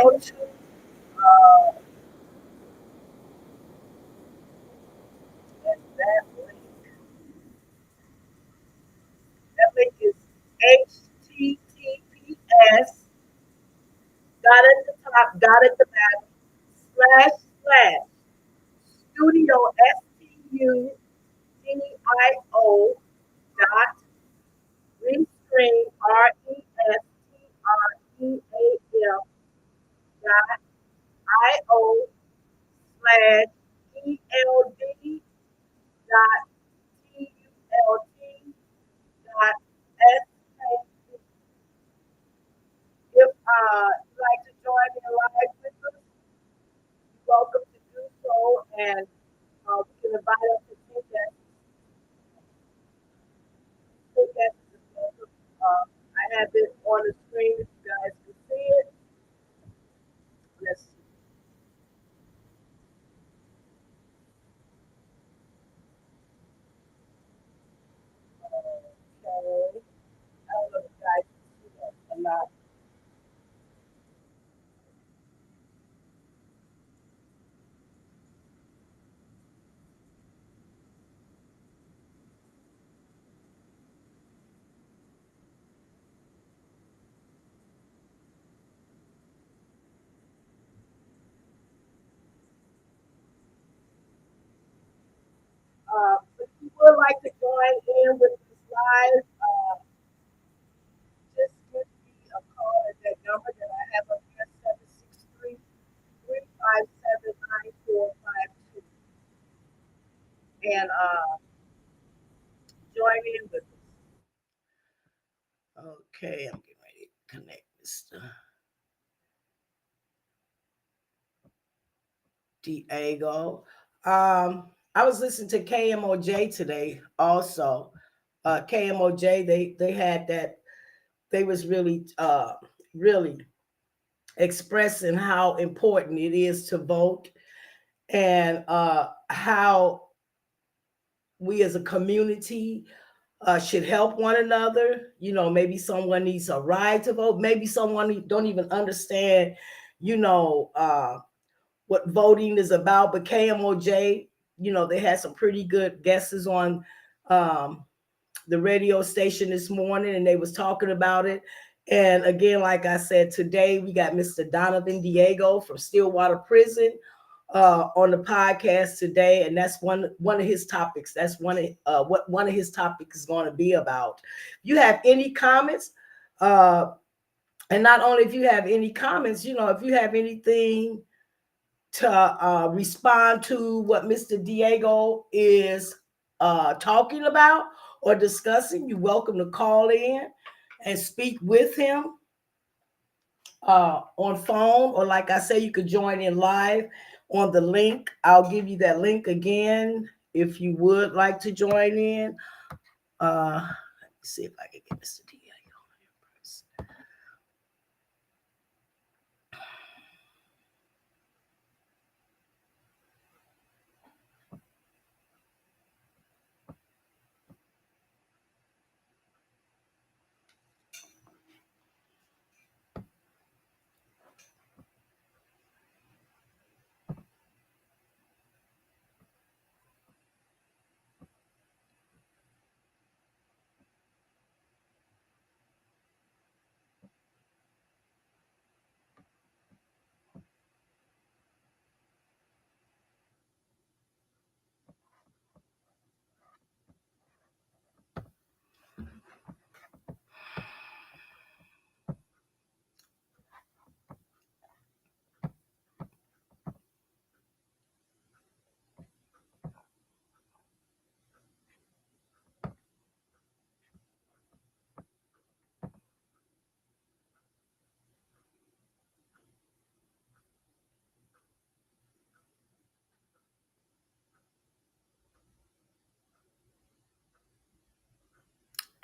go to uh, that link. That link is https dot at the top, dot at the bottom, slash slash studio studio dot restream restream dot io slash eld dot tult dot sk. If you'd like to join me live with us, you're welcome to do so, and we can invite up to 10 guests. 10 guests is welcome. I have it on the screen if you guys can see it. Let's see. Okay. I don't know if you guys can see that or not. If you would like to join in with this live, just give me a call at that number that I have up here, 763-357-9452, and join in with us. Okay, I'm getting ready to connect Mr. Diego. I was listening to KMOJ today also. KMOJ, they had that, they was really expressing how important it is to vote, and how we as a community should help one another. Maybe someone needs a ride to vote. Maybe someone don't even understand, you know, uh, what voting is about. But KMOJ, they had some pretty good guesses on um, the radio station this morning, and they was talking about it. And again, like I said, today we got Mr. Donovan Diego from Stillwater Prison on the podcast today, and that's one of his topics. That's what one of his topics is going to be about. If you have any comments, uh, and not only if you have any comments, if you have anything to respond to what Mr. Diego is talking about or discussing, you're welcome to call in and speak with him on phone, or like I say, you could join in live on the link. I'll give you that link again if you would like to join in. Let me see if I can get Mr. Diego on here first.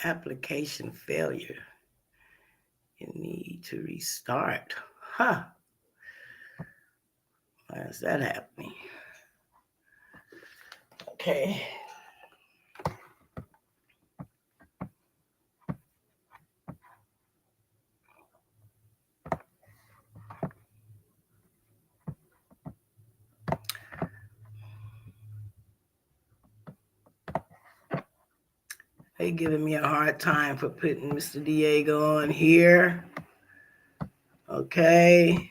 Application failure. You need to restart. Huh. Why is that happening? Okay. They giving me a hard time for putting Mr. Diego on here. Okay.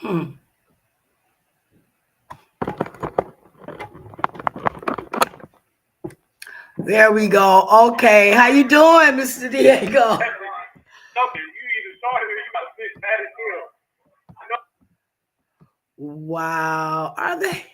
Hmm. There we go. Okay. How you doing, Mr. Diego? Wow. Are they?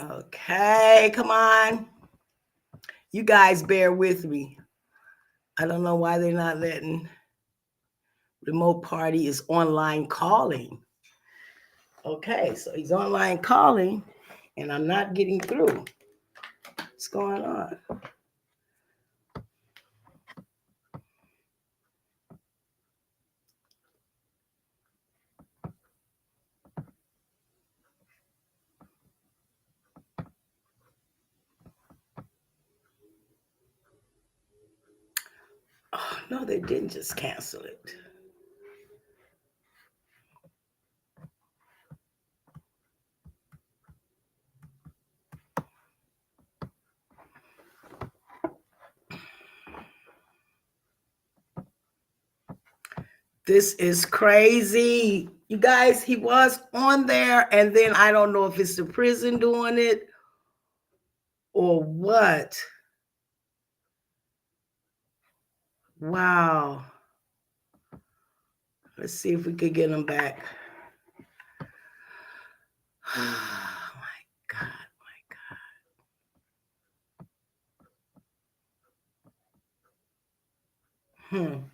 Okay. Come on. You guys bear with me. I don't know why they're not letting remote party is online calling. Okay, so he's online calling and I'm not getting through. What's going on? Oh, no, they didn't just cancel it. This is crazy. You guys, he was on there, and then I don't know if it's the prison doing it or what. Wow. Let's see if we could get him back. Oh my God, my God.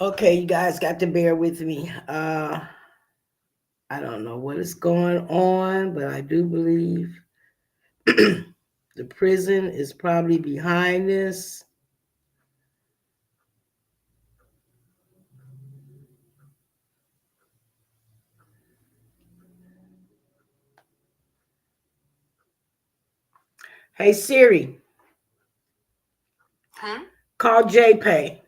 Okay, you guys got to bear with me. I don't know what is going on, but I do believe the prison is probably behind this. Hey Siri, call JPay.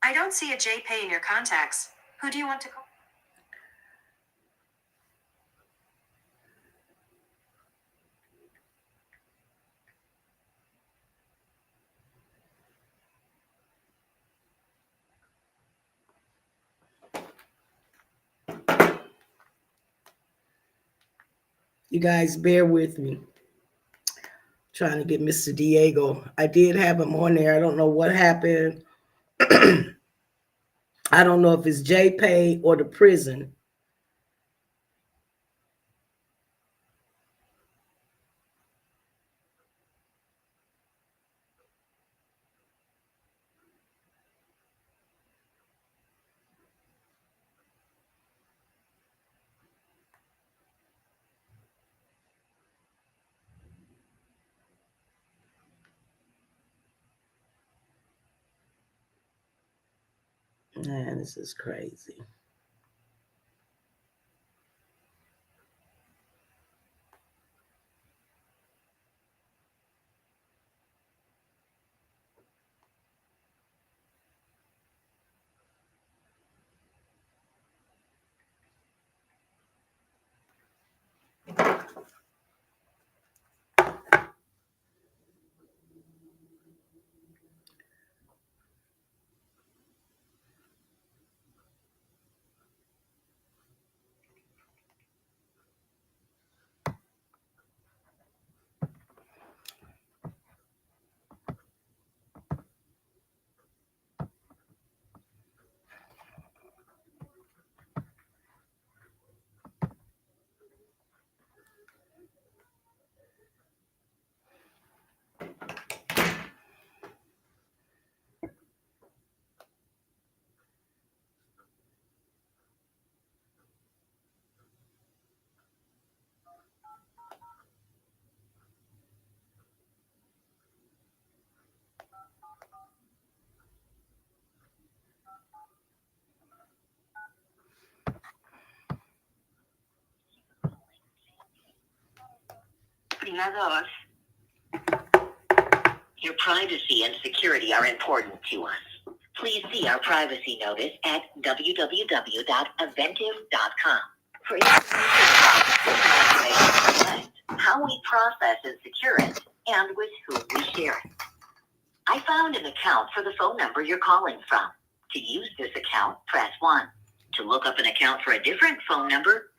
I don't see a JPay in your contacts. Who do you want to call? You guys bear with me. Trying to get Mr. Diego. I did have him on there. I don't know what happened. I don't know if it's JPay or the prison. Man, this is crazy. Your privacy and security are important to us. Please see our privacy notice at www.aventive.com for information about how we process and secure it, and with whom we share it. I found an account for the phone number you're calling from. To use this account, press 1. To look up an account for a different phone number,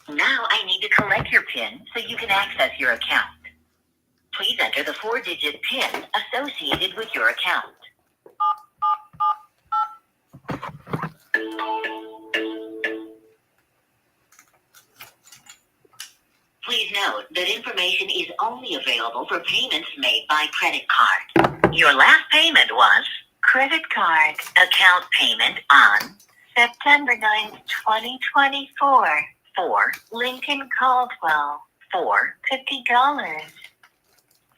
now I need to collect your PIN so you can access your account. Please enter the 4-digit PIN associated with your account. Please note that information is only available for payments made by credit card. Your last payment was credit card account payment on September 9th, 2024 for Lincoln Caldwell for $50.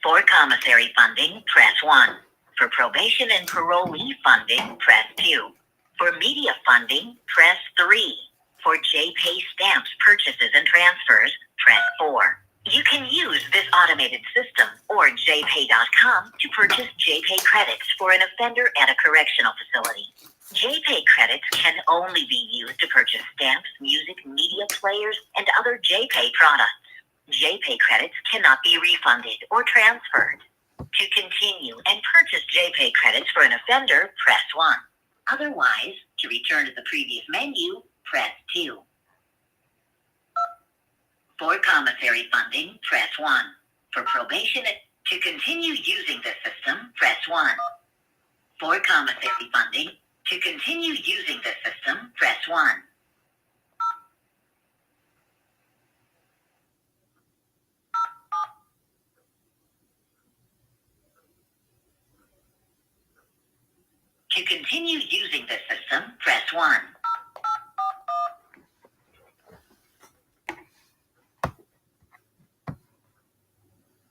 For commissary funding, press 1. For probation and parolee funding, press 2. For media funding, press 3. For JPay stamps purchases and transfers, press 4. You can use this automated system or jpay.com to purchase JPay credits for an offender at a correctional facility. JPay credits can only be used to purchase stamps, music, media players, and other JPay products. JPay credits cannot be refunded or transferred. To continue and purchase JPay credits for an offender, press 1. Otherwise, to return to the previous menu, press 2. For commissary funding, press 1. For probation, to continue using the system, press 1. For commissary funding, to continue using the system, press 1. To continue using the system, press 1.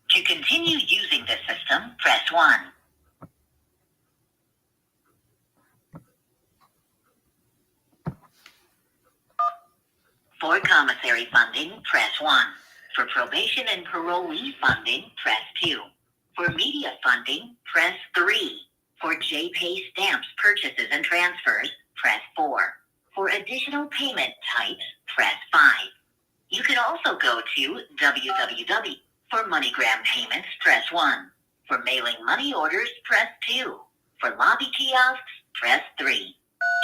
To continue using the system, press 1. For commissary funding, press 1. For probation and parolee funding, press 2. For media funding, press 3. For JPay stamps purchases and transfers, press 4. For additional payment types, press 5. You can also go to www. For MoneyGram payments, press 1. For mailing money orders, press 2. For lobby kiosks, press 3.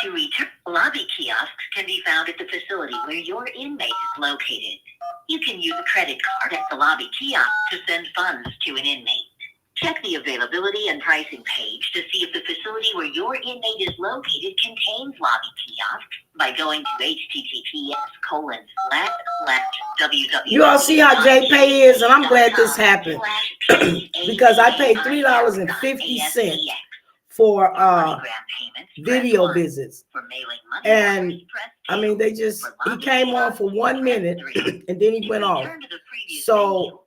To return, lobby kiosks can be found at the facility where your inmate is located. You can use a credit card at the lobby kiosk to send funds to an inmate. Check the availability and pricing page to see if the facility where your inmate is located contains lobby kiosks by going to https://www. You all see how JPay is, and I'm glad this happened because I paid $3.50 for video visits. And I mean, he came on for 1 minute and then he went off. So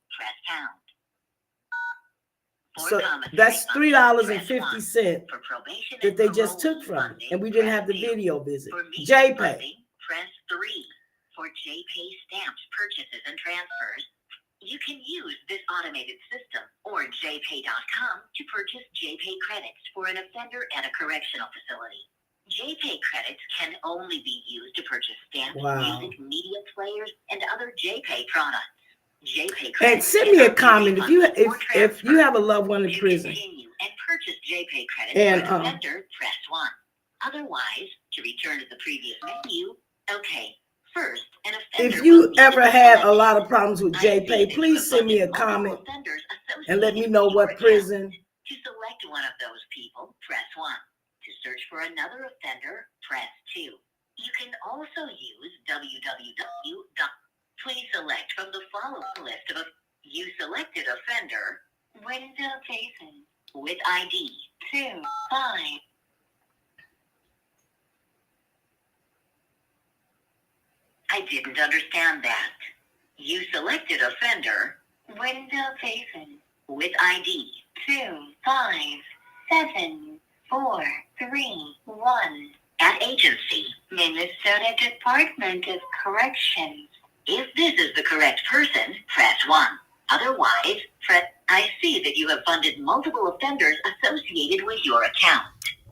So that's $3.50 For probation that and they just parole took from me, funding, and we didn't press have the 2. video visit. For media JPay. funding, press 3. For JPay stamps, purchases, and transfers, you can use this automated system or jpay.com to purchase JPay credits for an offender at a correctional facility. JPay credits can only be used to purchase stamps, Wow. music, media players, and other JPay products. JPay And credits send me a cannot be comment if you refunded or if you transferred. have a loved one in To prison. continue and purchase JPay credits And, for an offender, press 1. Otherwise, to return to the previous menu, okay. First, an offender If you will need ever to be had a selected. lot of problems with I see JPay, that you please have send me a funded multiple comment offenders and let me associated know with your what account. prison. To select one of those people, press 1. To search for another offender, press 2. You can also use www. Please select from the following list of you selected offender, window facing, with ID 2, 5. I didn't understand that. You selected offender, window facing, with ID 2, 5, 7, 4, 3, 1. At agency, Minnesota Department of Corrections. If this is the correct person, press 1. Otherwise, I see that you have funded multiple offenders associated with your account.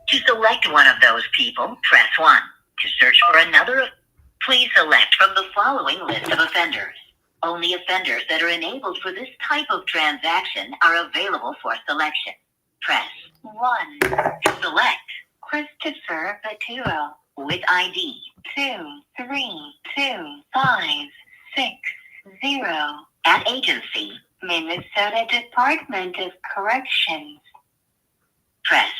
To select one of those people, press 1. To search for another, please select from the following list of offenders. Only offenders that are enabled for this type of transaction are available for selection. Press 1 to select Christopher Baturo with ID 2, 3, 2, 5, 6, 0. At agency, Minnesota Department of Corrections. Press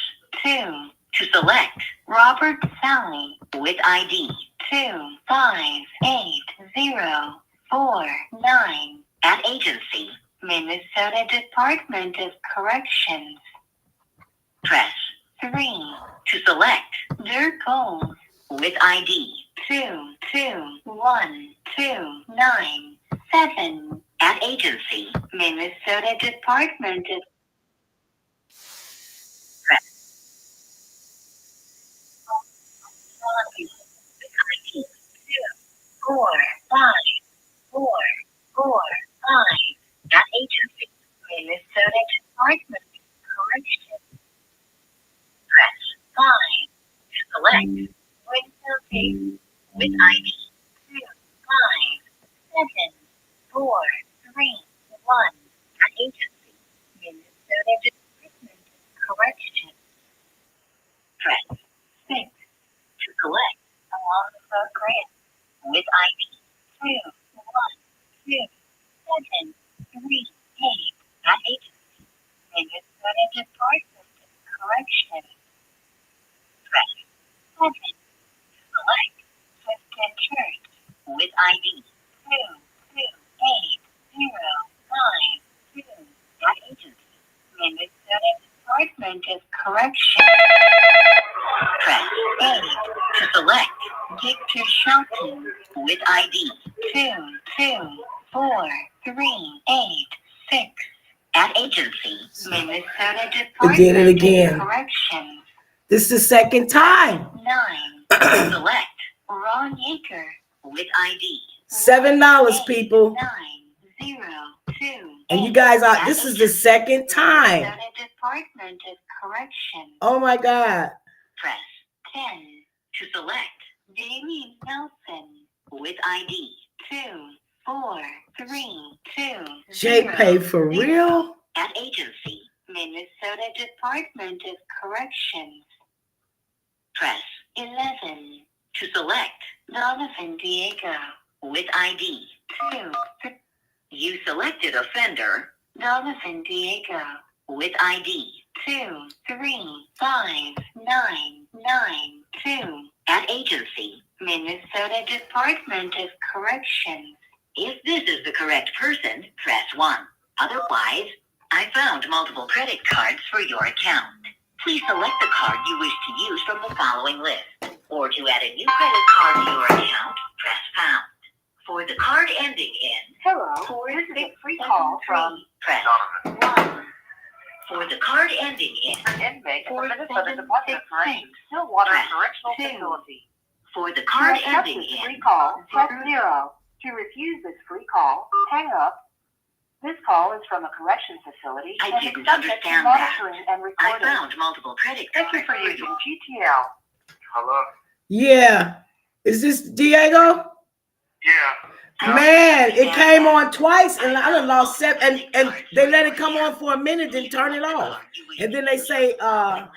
2 to select Robert Sally with ID 2, 5, 8, 0, 4, 9. At agency, Minnesota Department of Corrections. Press 3 to select Dirk Gold with ID 2, 2, 1, 2, 9, 7. At agency, Minnesota Department of Press 2, 4, 5, 4, 4, 5. At agency, Minnesota Department of Corrections. Press 5 to select window face with ID 2, 5, 7, 4, 3, 1. At agency, Minnesota Department of Corrections. Press 6 to select Alonzo Grant with ID 2, 1, 2, 7, 3, 8. At agency, Minnesota Department of Corrections. Press 7 to select Clifton Church with ID 2, 2, 8, 0, 9, 2. At agency, Minnesota Department of Corrections. Press 8 to select Victor Shelton with ID 2, 2, 4, 3, 8, 6. At agency, Minnesota Department of Corrections. This is the second time. 9 to select Ron Yeager with ID $7, people. 9, 0, 2. And you guys are, this is the second time. Minnesota Department of Corrections. Oh my God. Press 10 to select Damien Nelson with ID 2, 4, 3, 2, JPay for 0. real? At agency, Minnesota Department of Corrections. Press 11 to select Donovan Diego with ID 2. You selected offender Donovan Diego with ID 2, 3, 5, 9, 9, 2. At agency, Minnesota Department of Corrections. If this is the correct person, press 1. Otherwise, I found multiple credit cards for your account. Please select the card you wish to use from the following list. Or to add a new credit card to your account, press pound. For the card ending in Hello, Four, this is a six, free seven, call three, from press 1. For the card ending in An inmate at the Minnesota 4766, Department of Corrections, Stillwater press Correctional 2. Facility. For the To card accept ending this in free call, press 0. To refuse this free call, hang up. This call is from a correction facility I and didn't is subject to understand that. monitoring and I recording. found multiple credit Thank you cards for for using you. GTL. Hello? Yeah. Is this Diego? Yeah. Man, it came on twice and I done lost 7 and they let it come on for a minute, then turn it off. And then they say, I'm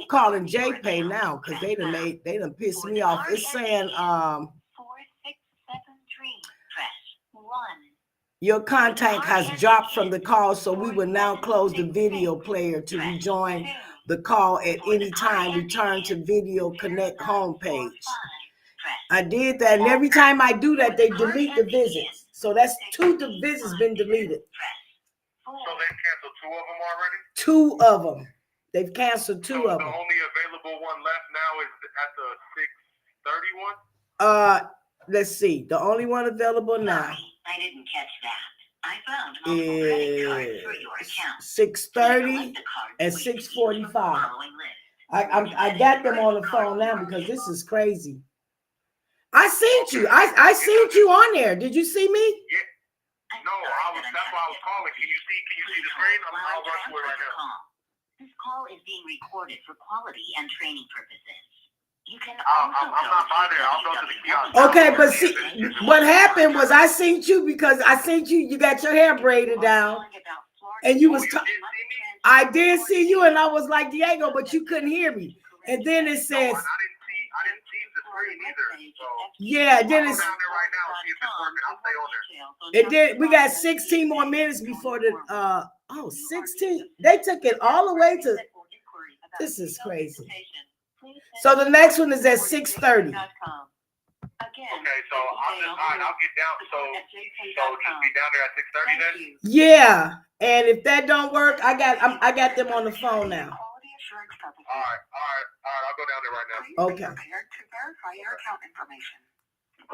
calling JPay now because they done pissed me off. It's saying 4673. Press 1. your contact has dropped from the call, so we will now close the video player to rejoin the call at any time. Return to Video Connect homepage. I did that, and every time I do that, they delete the visits. So that's 2 visits been deleted. So they canceled 2 of them already? 2 of them. They've canceled 2 So of the them. only available one left now is at the 631? Let's see. The only one available now Sorry, I didn't catch that. I found multiple credit cards for your is account. 6:30 and 6:45. I got them on the phone now because this is crazy. I seen you. I seen you on there. Did you see me? Yeah. No, that's why I was calling. Can you see the screen? I'll rush for it right now. This call is being recorded for quality and training purposes. You can I'm also not by there. I'll go to the kiosk. Okay, but see, what happened was I seen you because I seen you. You got your hair braided down, and you was. I did see you, and I was like Diego, but you couldn't hear me. And then it says, I didn't see the screen either. So yeah. Then I'll it's go down there right now and see if it's working. I'll stay on there. it did. We got 16 more minutes before the 16. They took it all the way to. This is crazy. So the next one is at 6:30. Okay, so I'll get down. So just be down there at 6:30 then. Yeah, and if that don't work, I got them on the phone now. All right. I'll go down there right now. Okay. Prepared to verify your account information.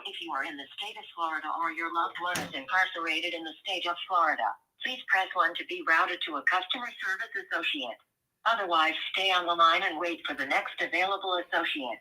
If you are in the state of Florida or your loved one is incarcerated in the state of Florida, please press 1 to be routed to a customer service associate. Otherwise, stay on the line and wait for the next available associate.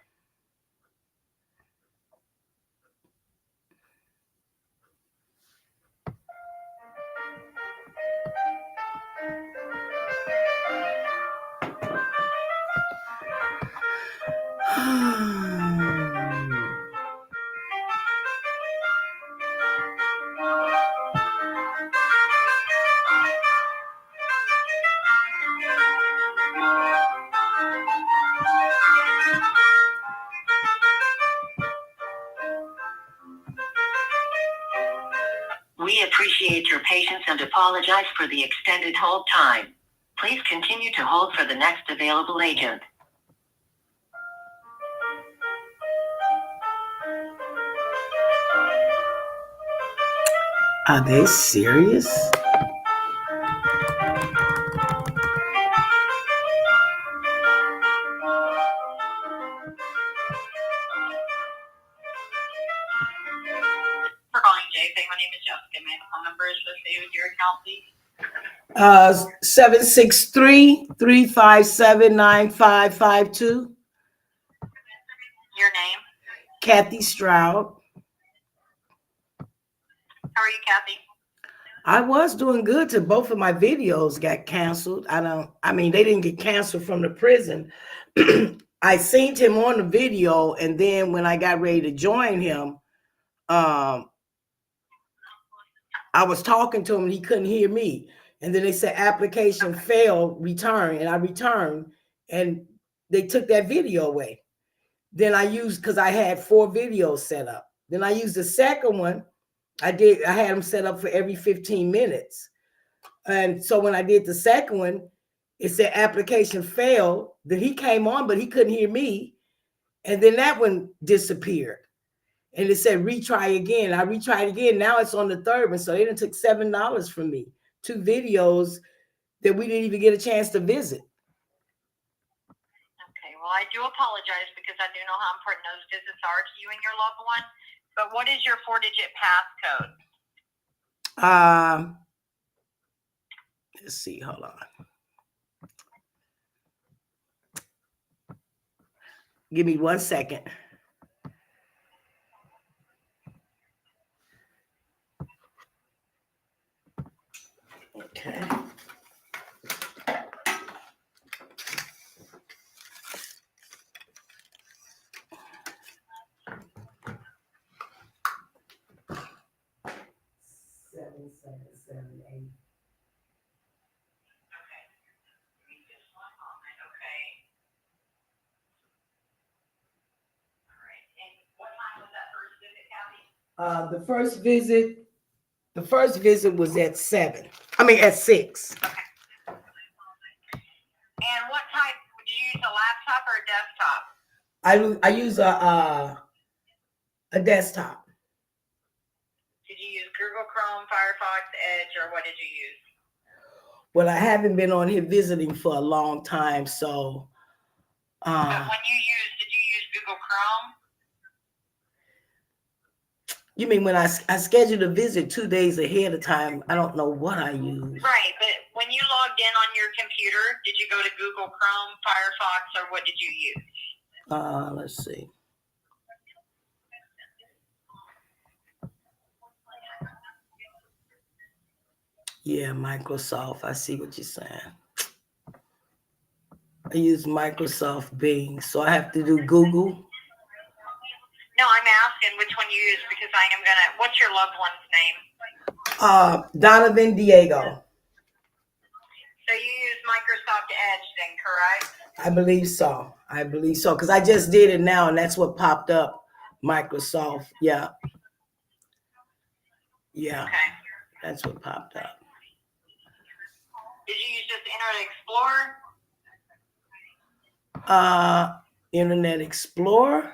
We appreciate your patience and apologize for the extended hold time. Please continue to hold for the next available agent. Are they serious? For calling JPay, my name is Jessica. May I have a phone number associated with your account, please? 763-357-9552. Your name? Kathy Stroud. How are you, Kathy? I was doing good till both of my videos got canceled. They didn't get canceled from the prison. I seen him on the video, and then when I got ready to join him, I was talking to him and he couldn't hear me. And then they said application failed, return, and I returned, and they took that video away. Then I used, because I had 4 videos set up. Then I used the second one. I had them set up for every 15 minutes. And so when I did the second one, it said application failed. Then he came on, but he couldn't hear me. And then that one disappeared. And it said retry again. I retried again. Now it's on the third one. So they done took $7 from me. 2 videos that we didn't even get a chance to visit. Okay, well, I do apologize because I do know how important those visits are to you and your loved one. But what is your 4-digit passcode? Let's see. Hold on. Give me 1 second. Okay. Seven, seven, seven, eight. The first visit was at 7. I mean at 6. And what type, do you use a laptop or a desktop? I use a desktop. Did you use Google Chrome, Firefox, Edge, or what did you use? Well, I haven't been on here visiting for a long time, so. But when did you use Google Chrome? You mean when I scheduled a visit 2 days ahead of time? I don't know what I use. Right, but when you logged in on your computer, did you go to Google Chrome, Firefox, or what did you use? Let's see. Yeah, Microsoft. I see what you're saying. I use Microsoft Bing, so I have to do Google. No, I'm asking which one you use because I am gonna. What's your loved one's name? Donovan Diego. So you use Microsoft Edge then, correct? I believe so. Because I just did it now, and that's what popped up. Microsoft. Yeah. Yeah. Okay. That's what popped up. Did you use just Internet Explorer? Internet Explorer.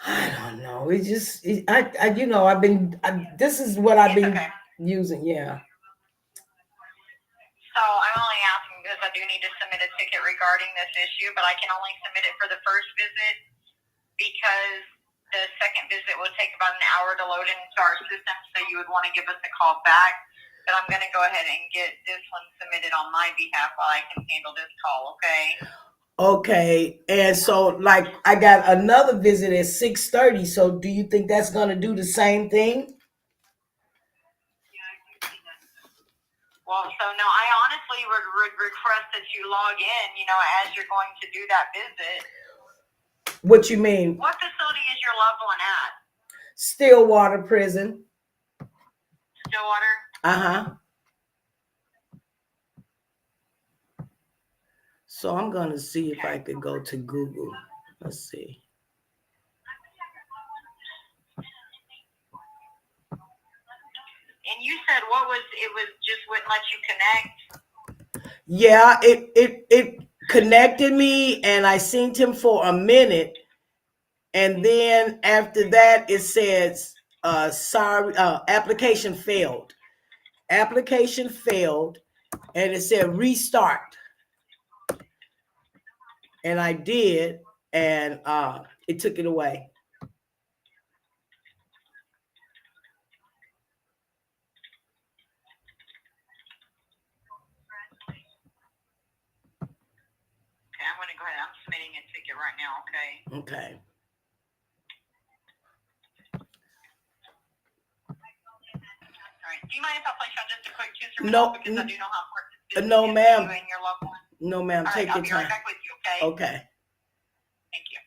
I don't know. It just, this is what I've been using. Yeah. So I'm only asking because I do need to submit a ticket regarding this issue, but I can only submit it for the first visit because the second visit will take about an hour to load into our system, so you would want to give us a call back. But I'm going to go ahead and get this one submitted on my behalf while I can handle this call, okay? Okay. And so, like, I got another visit at 6:30. So do you think that's going to do the same thing? Well, so no, I honestly would request that you log in, as you're going to do that visit. What you mean? What facility is your loved one at? Stillwater Prison. Stillwater? Uh-huh. So I'm going to see if I could go to Google. Let's see. And you said it was just wouldn't let you connect? Yeah, it connected me, and I synced him for a minute. And then after that, it says, sorry, application failed. Application failed, and it said restart. And I did, and it took it away. Okay, I'm going to go ahead. I'm submitting a ticket right now, okay? Okay. All right. Do you mind if I place you on just a quick 2-3 No, minutes because I do know how important this is no, to ma'am. you and your loved one? No, ma'am. All Take right, your I'll be time. right back with you, okay? Okay. Thank you.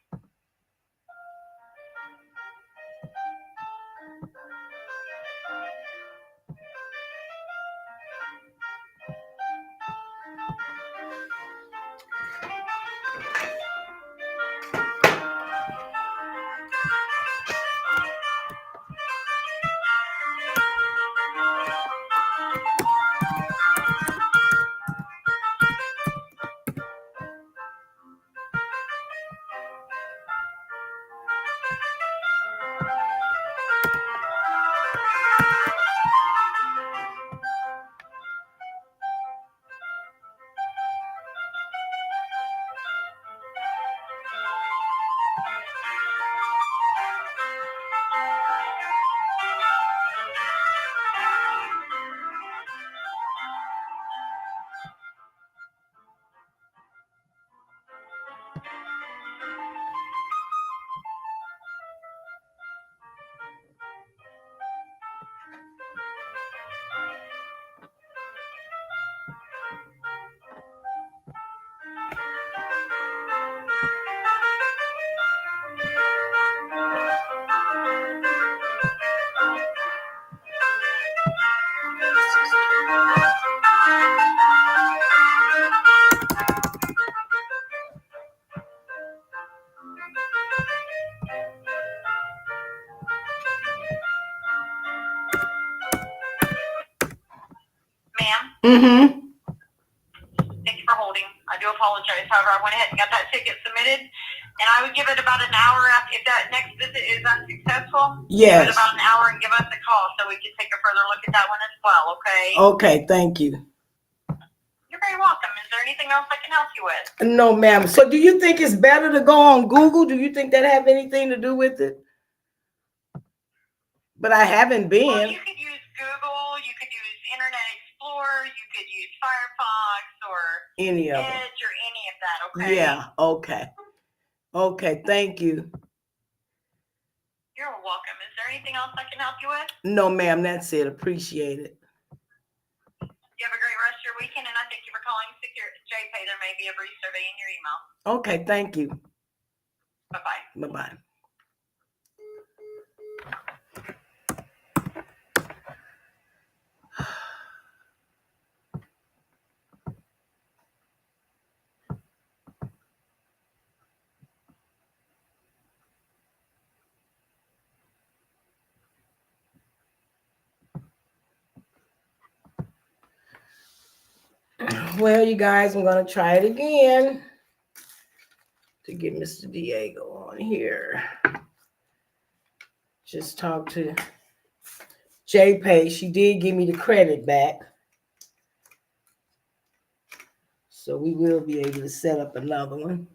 Ma'am, Mm-hmm. thank you for holding. I do apologize. However, I went ahead and got that ticket submitted, and I would give it about an hour after, if that next visit is unsuccessful. Yes. Give it about an hour and give us a call so we can take a further look at that one as well, okay? Okay, thank you. You're very welcome. Is there anything else I can help you with? No, ma'am. So do you think it's better to go on Google? Do you think that have anything to do with it? But I haven't been. Well, you could use Google, you could use Internet Explorer, you could use Firefox or Any of them. Edge or any of that, okay? Yeah, okay. Okay, thank you. You're welcome. Is there anything else I can help you with? No, ma'am, that's it. Appreciate it. You have a great rest of your weekend, and I thank you for calling JPay. There may be a brief survey in your email. Okay, thank you. Bye-bye. Bye-bye. Well, you guys, I'm going to try it again to get Mr. Diego on here. Just talk to JPay. She did give me the credit back. So we will be able to set up another one.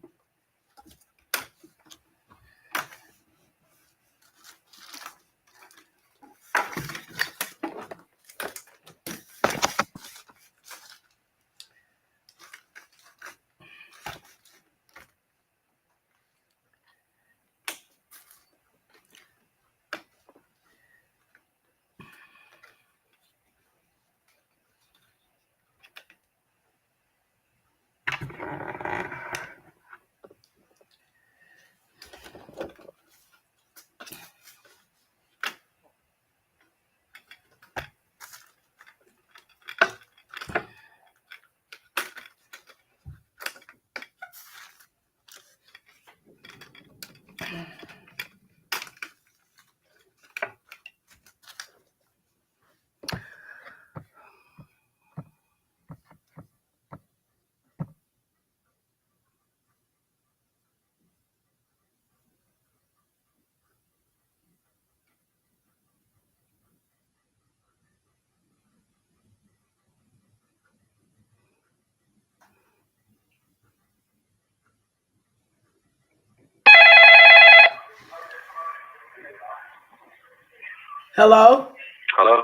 Hello? Hello?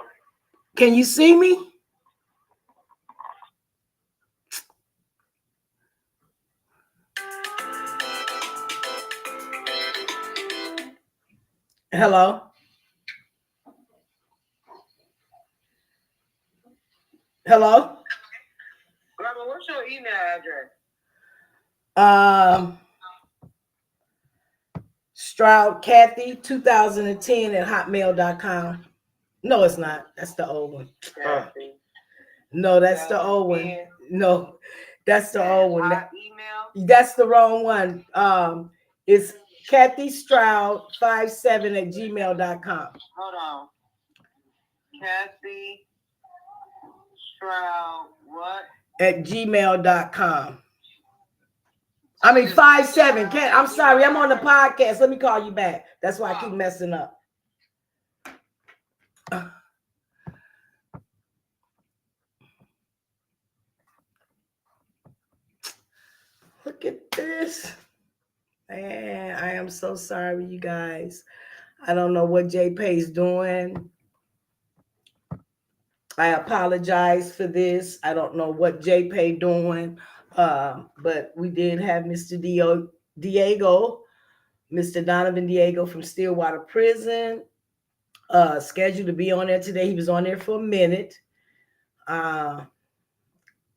Can you see me? Hello? Hello? Grandma, what's your email address? Stroud Kathy 2010 at hotmail.com. No, it's not. That's the old one. Kathy. No, that's the old one. No, that's the old one. My email? That's the wrong one. It's Kathy Stroud 57 at gmail.com. Hold on. Kathy Stroud, what? At gmail.com. I mean 57. I'm sorry, I'm on the podcast. Let me call you back. That's why I keep messing up. Look at this. Man, I am so sorry, you guys. I don't know what JPay's doing. I apologize for this. I don't know what JPay doing. But we did have Mr. Diego, Mr. Donovan Diego from Stillwater Prison, scheduled to be on there today. He was on there for a minute. I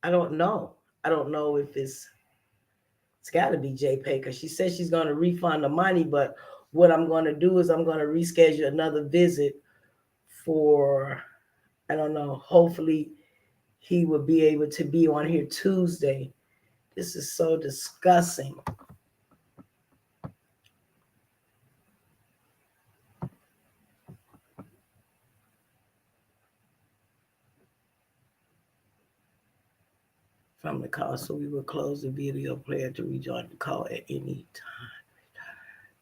don't know. I don't know if it's got to be JPay because she says she's going to refund the money. But what I'm going to do is I'm going to reschedule another visit for I don't know. Hopefully, he will be able to be on here Tuesday. This is so disgusting. From the call, so we will close the video player to rejoin the call at any time.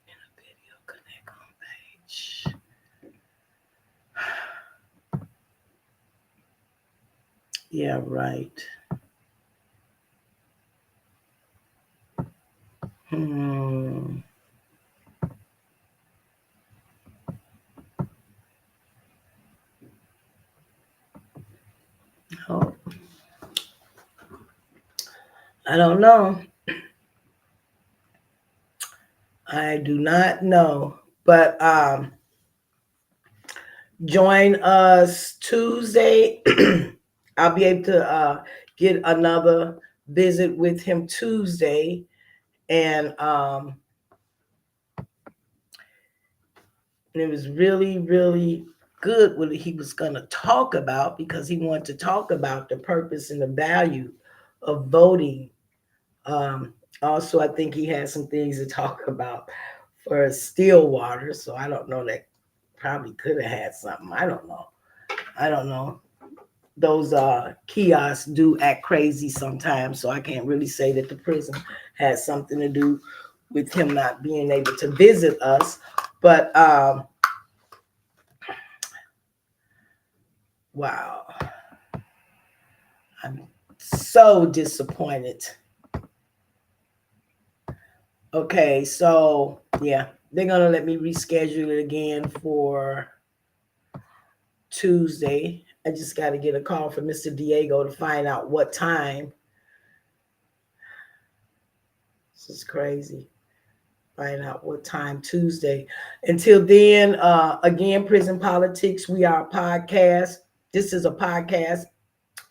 In a video connect on page. Yeah, right. Hmm. Oh, I don't know. I do not know. But join us Tuesday. I'll be able to get another visit with him Tuesday. And it was really, really good what he was going to talk about, because he wanted to talk about the purpose and the value of voting. Um, Also, I think he had some things to talk about for Stillwater. So I don't know, that probably could have had something. I don't know. I don't know. Those kiosks do act crazy sometimes, so I can't really say that the prison had something to do with him not being able to visit us. But wow, I'm so disappointed. Okay, so yeah, they're gonna let me reschedule it again for Tuesday. I just got to get a call from Mr. Diego to find out what time. This is crazy. Find out what time Tuesday. Until then, again, Prison Politics. We are a podcast. This is a podcast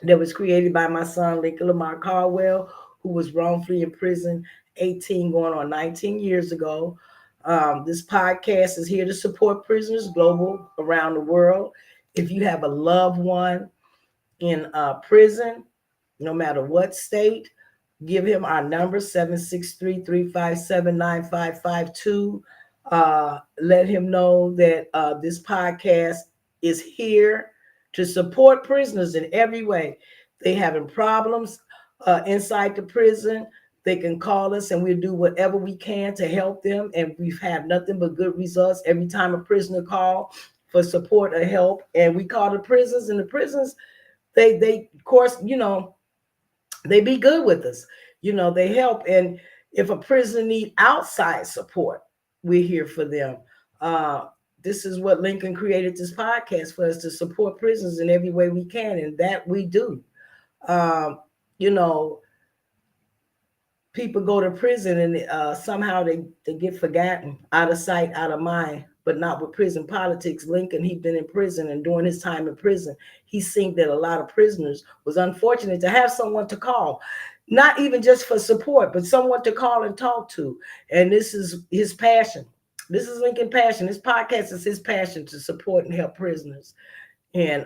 that was created by my son, Lincoln Lamar Caldwell, who was wrongfully in prison 18 going on 19 years ago. This podcast is here to support prisoners global around the world. If you have a loved one in prison, no matter what state, give him our number 763-357-9552. Let him know that this podcast is here to support prisoners in every way. They having problems inside the prison, they can call us and we'll do whatever we can to help them. And we've had nothing but good results every time a prisoner call for support or help. And we call the prisons, and the prisons, they of course, they be good with us. They help. And if a prisoner need outside support, we're here for them. This is what Lincoln created this podcast for, us to support prisoners in every way we can, and that we do. Um, you know, People go to prison and somehow they get forgotten, out of sight, out of mind, but not with prison politics. Lincoln, he'd been in prison, and during his time in prison, he seen that a lot of prisoners was unfortunate to have someone to call, not even just for support, but someone to call and talk to. And this is his passion. This is Lincoln passion. This podcast is his passion to support and help prisoners. And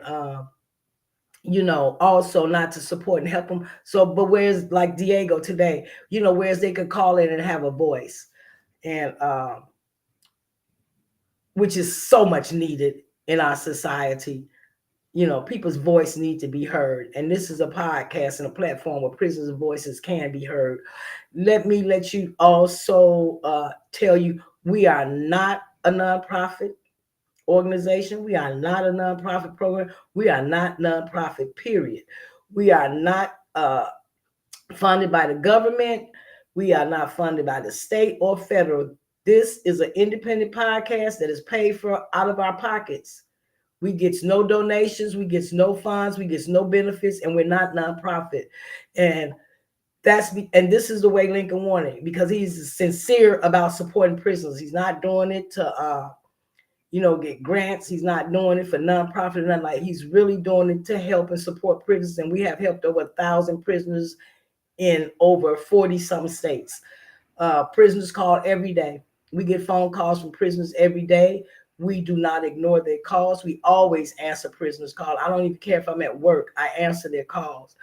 also not to support and help them. So, but where's like Diego today, whereas they could call in and have a voice, and which is so much needed in our society. People's voice need to be heard. And this is a podcast and a platform where prisoners' voices can be heard. Let me let you also tell you, we are not a nonprofit organization. We are not a nonprofit program. We are not nonprofit, period. We are not funded by the government. We are not funded by the state or federal. This is an independent podcast that is paid for out of our pockets. We get no donations. We get no funds. We get no benefits, and we're not nonprofit. And this is the way Lincoln wanted it, because he's sincere about supporting prisoners. He's not doing it to get grants. He's not doing it for nonprofit or nothing. Like, he's really doing it to help and support prisoners. And we have helped over 1,000 prisoners in over 40 some states. Prisoners call every day. We get phone calls from prisoners every day. we do not ignore their calls. We always answer prisoners' call. I don't even care if I'm at work. I answer their calls.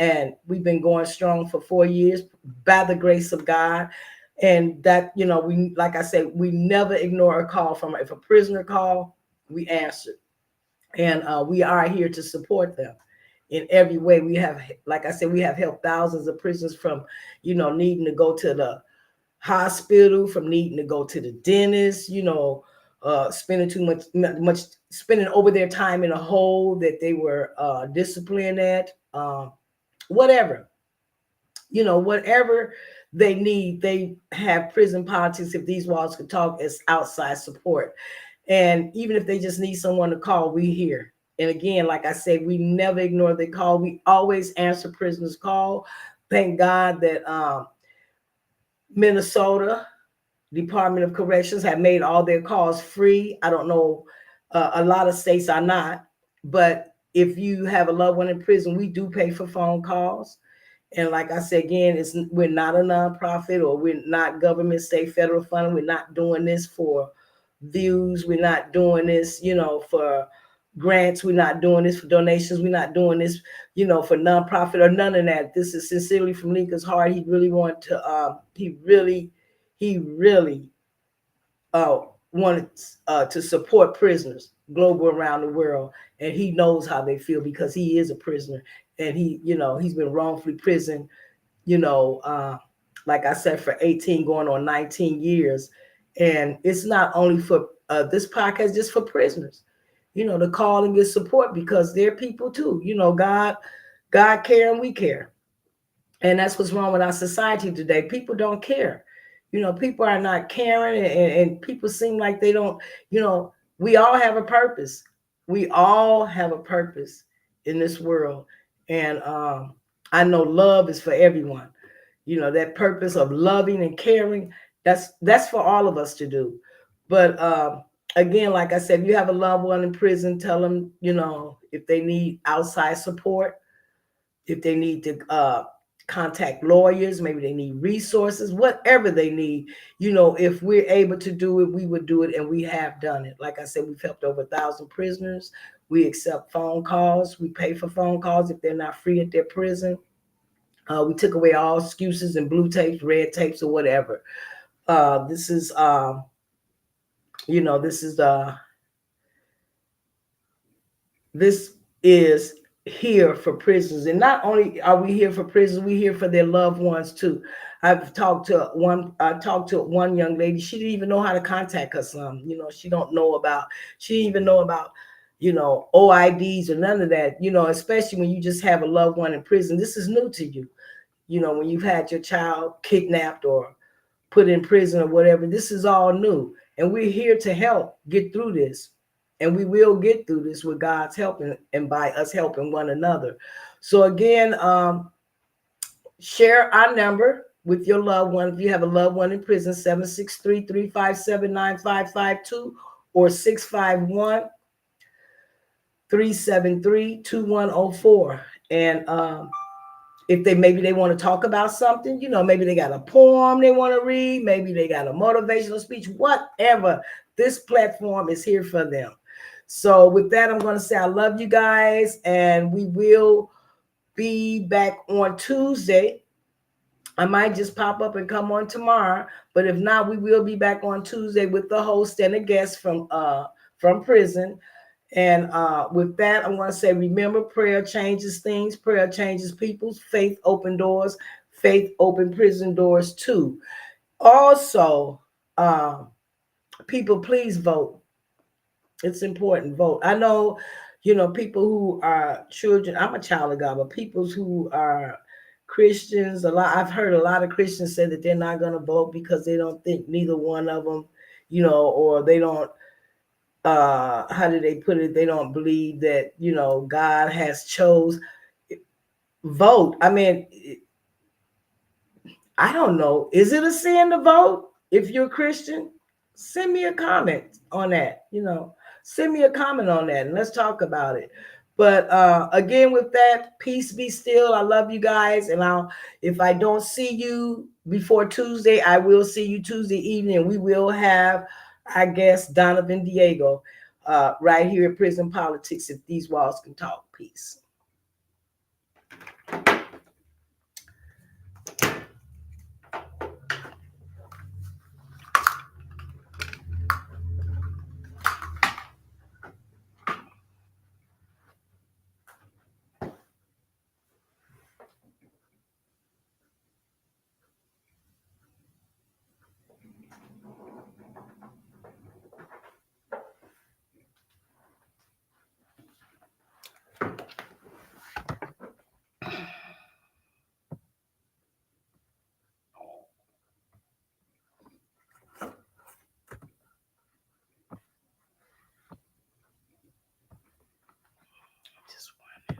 And we've been going strong for 4 years by the grace of God. And that, we, like I said, we never ignore a call from, if a prisoner call, we answer. And we are here to support them in every way. We have, like I said, we have helped thousands of prisoners from, needing to go to the hospital, from needing to go to the dentist, spending too much, spending over their time in a hole that they were disciplined at, whatever, whatever they need. They have prison politics, if these walls could talk, as outside support. And even if they just need someone to call, we here. And again, like I said, we never ignore the call. We always answer prisoners' call. Thank God that Minnesota Department of Corrections have made all their calls free. I don't know, a lot of states are not, but if you have a loved one in prison, we do pay for phone calls. And like I said, again, we're not a nonprofit, or we're not government, state, federal funding. We're not doing this for views. We're not doing this, for grants. We're not doing this for donations. We're not doing this, for nonprofit or none of that. This is sincerely from Lincoln's heart. He really wanted to, he really wanted to support prisoners global, around the world. And he knows how they feel, because he is a prisoner. And he's been wrongfully prisoned, like I said, for 18 going on 19 years. And it's not only for this podcast, just for prisoners, to call and get support, because they're people too. God care and we care. And that's what's wrong with our society today. People don't care. People are not caring, and people seem like they don't, we all have a purpose. We all have a purpose in this world. And I know love is for everyone. That purpose of loving and caring, that's for all of us to do. But again, like I said, if you have a loved one in prison, tell them, if they need outside support, if they need to contact lawyers, maybe they need resources, whatever they need, if we're able to do it, we would do it. And we have done it. Like I said, we've helped over 1,000 prisoners. We accept phone calls. We pay for phone calls if they're not free at their prison. We took away all excuses and blue tapes, red tapes, or whatever. This is, this is here for prisoners. And not only are we here for prisoners, we're here for their loved ones too. I talked to one young lady. She didn't even know how to contact her son. She didn't even know about, OIDs or none of that, especially when you just have a loved one in prison. This is new to you. When you've had your child kidnapped or put in prison or whatever, this is all new. And we're here to help get through this. And we will get through this with God's help, and by us helping one another. So again, share our number with your loved one. If you have a loved one in prison, 763-357-9552 or 651-373-2104. And if maybe they want to talk about something, maybe they got a poem they want to read, maybe they got a motivational speech, whatever, this platform is here for them. So with that, I'm going to say I love you guys, and we will be back on Tuesday. I might just pop up and come on tomorrow, but if not, we will be back on Tuesday with the host and a guest from prison. And with that, I'm going to say, remember, prayer changes things. Prayer changes people. Faith open doors. Faith open prison doors too. Also, people, please vote. It's important. Vote. I know, people who are children. I'm a child of God, but people who are Christians, I've heard a lot of Christians say that they're not going to vote because they don't think neither one of them, or they don't. How do they put it? They don't believe that, God has chose. Vote. I mean, I don't know. Is it a sin to vote if you're a Christian? Send me a comment on that. Send me a comment on that, and let's talk about it. But again, with that, peace be still. I love you guys. And if I don't see you before Tuesday, I will see you Tuesday evening. We will have I guess Donovan Diego, right here at Prison Politics. If these walls can talk, peace. Just one.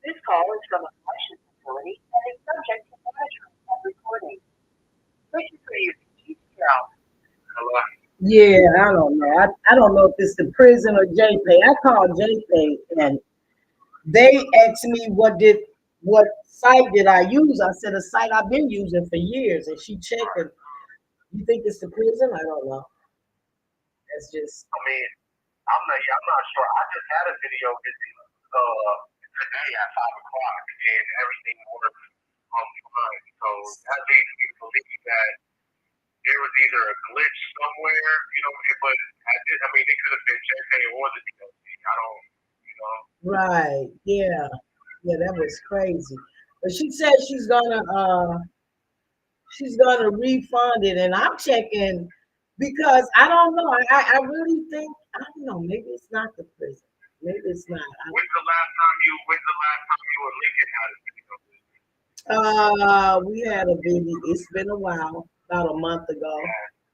This call is from a corrections facility and is subject to monitoring and recording. Thank you for using GCL. Hello. Yeah, I don't know. I don't know if it's the prison or JPay. I called JPay and they asked me what site did I use. I said a site I've been using for years, and she checked it. You think it's the prison? I don't know. That's just I mean, I'm not sure. I just had a video visit today at 5 o'clock, and everything worked fine. So that leads me to believe that there was either a glitch somewhere, but I mean, it could have been JK or the DLC. I don't, you know. right. Yeah, yeah, that was crazy. But she said she's gonna refund it, and I'm checking because I don't know. I really think I don't know. Maybe it's not the prison. Maybe it's not. When's the last time you and Lincoln had a video visit? We had a baby. It's been a while, about a month ago.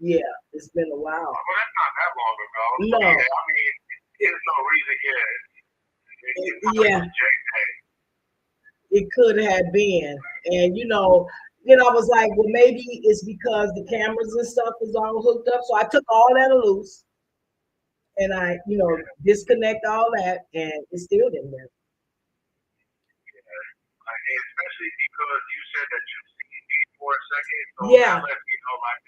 Yeah, it's been a while. Well, that's not that long ago. No. Yeah, I mean, there's no reason. Yeah, JK. it could have been, and then I was like, well, maybe it's because the cameras and stuff is all hooked up. So I took all that loose, and I, disconnect all that, and it's still in there. Especially because you said that you seen me for a second, so Yeah. that let me know like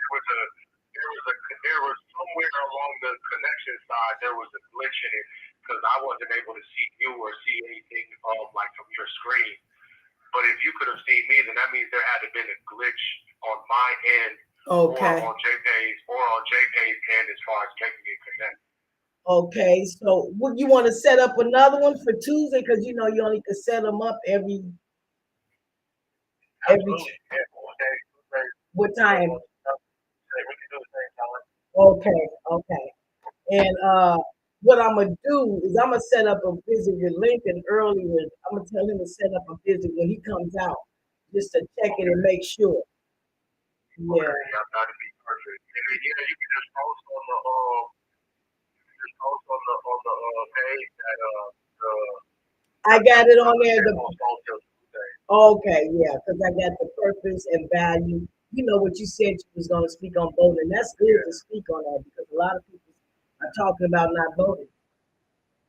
there was somewhere along the connection side there was a glitch in it because I wasn't able to see you or see anything like from your screen. But if you could have seen me, then that means there had to been a glitch on my end Okay. on JPay's end as far as making it connect. Okay. So would you want to set up another one for Tuesday? Because you only can set them up every Absolutely. Yeah. Okay. what time? We can do the same time. Okay. Okay. And what I'm gonna do is I'm gonna set up a visit with Lincoln earlier. I'm gonna tell him to set up a visit when he comes out, just to check it and make sure. Okay. Yeah. Yeah, that'd be perfect. And then, yeah, you can just post on the page that the I got it on there. sale won't start till Tuesday. Okay, yeah, because I got the purpose and value. You know what you said you was gonna speak on voting. That's good to speak on that because a lot of people are talking about not voting.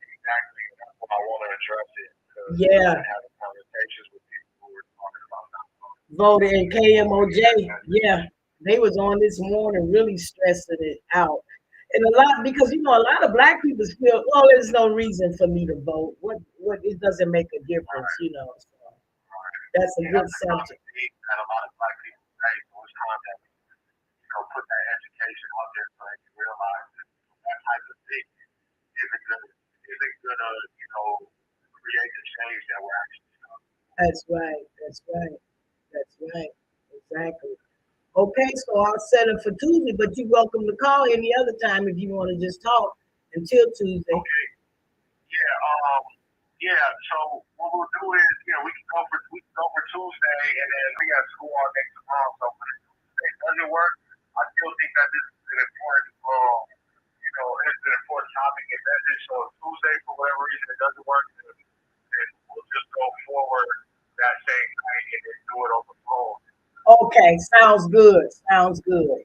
Exactly. That's why I want to address it because Yeah, I've been having conversations with people who are talking about not voting. voting and KMOJ. Yeah, they was on this morning really stressing it out. And a lot because a lot of black people feel, well, there's no reason for me to vote. What it doesn't make a difference. So that's a And good that's the common subject. theme that a lot of black people say. So it's time that we, put that education out there so they can realize that type of thing isn't gonna create the change that we're actually doing. That's right. That's right. That's right. Exactly. Okay, so I'll set it for Tuesday, but you're welcome to call any other time if you want to just talk until Tuesday. Okay. Yeah. Yeah. So what we'll do is, we can go for Tuesday, and then we got school all day tomorrow. So when Tuesday doesn't work, I still think that this is an important, it's an important topic and message. So if Tuesday, for whatever reason, it doesn't work, then we'll just go forward that same night and then do it on the phone. Okay, sounds good. Sounds good.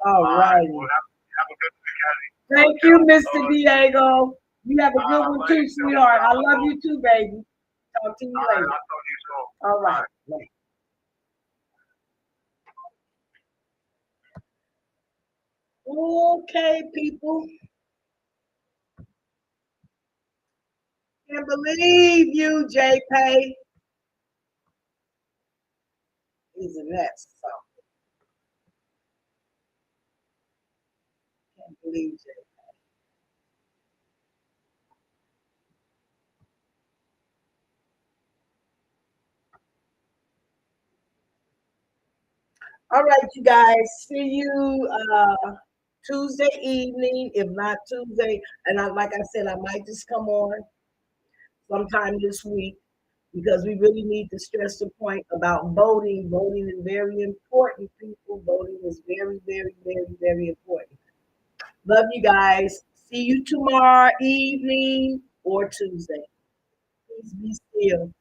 All All right. righty. Well, have a good week, Kathy. Thank you, Mr. Diego. You have a good one too, Ladies, sweetheart. I love you too, baby. Talk to you all right. later. I'll talk to you soon. All right. Bye. Okay, people. Can't believe you, JP. Isn't that something? Can't believe it. All right, you guys. See you Tuesday evening, if not Tuesday. And like I said, I might just come on sometime this week because we really need to stress the point about voting. Voting is very important, people. Voting is very, very, very, very important. Love you guys. See you tomorrow evening or Tuesday. Please be still.